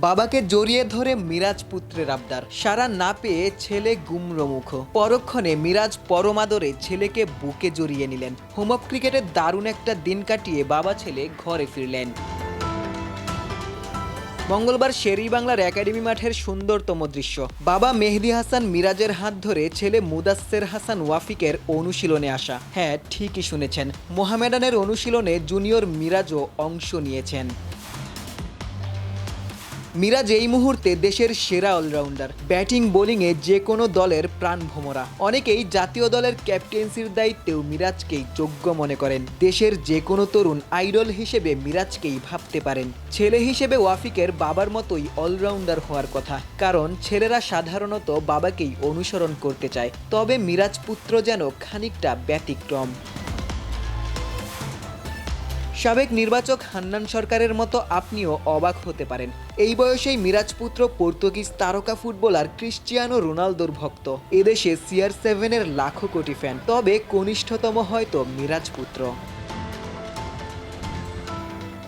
বাবাকে জড়িয়ে ধরে মিরাজ পুত্রের আবদার, সাড়া না পেয়ে ছেলে গুমরমুখ। পরক্ষণে মিরাজ পরমাদরে ছেলেকে বুকে জড়িয়ে নিলেন। হোম অফ ক্রিকেটের দারুণ একটা দিন কাটিয়ে বাবা ছেলে ঘরে ফিরলেন। মঙ্গলবার শের-ই-বাংলার একাডেমি মাঠের সুন্দরতম দৃশ্য। বাবা মেহেদী হাসান মিরাজের হাত ধরে ছেলে মুদাচ্ছের হাসান ওয়াফিকের অনুশীলনে আসা। হ্যাঁ, ঠিকই শুনেছেন, মোহামেডানের অনুশীলনে জুনিয়র মিরাজও অংশ নিয়েছেন। মিরাজ এই মুহূর্তে দেশের সেরা অলরাউন্ডার। ব্যাটিং বোলিংয়ে যে কোনো দলের প্রাণভোমরা। অনেকেই জাতীয় দলের ক্যাপ্টেন্সির দায়িত্বেও মিরাজকেই যোগ্য মনে করেন। দেশের যে কোনো তরুণ আইডল হিসেবে মিরাজকেই ভাবতে পারেন। ছেলে হিসেবে ওয়াফিকের বাবার মতোই অলরাউন্ডার হওয়ার কথা, কারণ ছেলেরা সাধারণত বাবাকেই অনুসরণ করতে চায়। তবে মিরাজ পুত্র যেন খানিকটা ব্যতিক্রম। সাবেক নির্বাচক হান্নান সরকারের মতো আপনিও অবাক হতে পারেন। এই বয়সেই মিরাজপুত্র পর্তুগিজ তারকা ফুটবলার ক্রিশ্চিয়ানো রোনালদোর ভক্ত। এদেশে CR7-এর লাখো কোটি ফ্যান, তবে কনিষ্ঠতম হয়তো মিরাজপুত্র।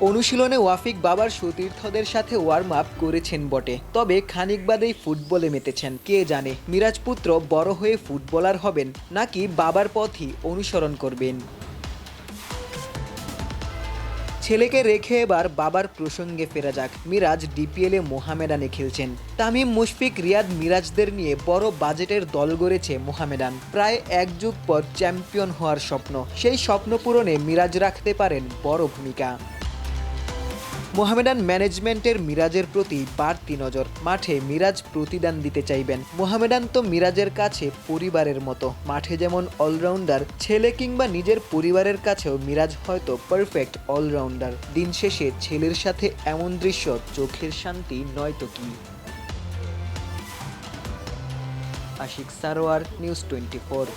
অনুশীলনে ওয়াফিক বাবার সতীর্থদের সাথে ওয়ার্ম আপ করেছেন বটে, তবে খানিক বাদেই ফুটবলে মেতেছেন। কে জানে মিরাজপুত্র বড় হয়ে ফুটবলার হবেন নাকি বাবার পথই অনুসরণ করবেন। ছেলেকে রেখে এবার বাবার প্রসঙ্গে ফেরা যাক। মিরাজ ডিপিএলে মোহামেডানে খেলছেন। তামিম, মুশফিক, রিয়াদ মিরাজদের নিয়ে বড় বাজেটের দল গড়েছে মোহামেডান। প্রায় এক যুগ পর চ্যাম্পিয়ন হওয়ার স্বপ্ন, সেই স্বপ্ন পূরণে মিরাজ রাখতে পারেন বড় ভূমিকা। মোহামেডান ম্যানেজমেন্টের মিরাজের প্রতি বাড়তি নজর। মাঠে মিরাজ প্রতিদান দিতে চাইবেন। মোহামেডান তো মিরাজের কাছে পরিবারের মতো। মাঠে যেমন অলরাউন্ডার, ছেলে কিংবা নিজের পরিবারের কাছেও মিরাজ হয়তো পারফেক্ট অলরাউন্ডার। দিন শেষে ছেলের সাথে এমন দৃশ্য চোখের শান্তি নয়তো কি। আশিক সারোয়ার, নিউজ 24।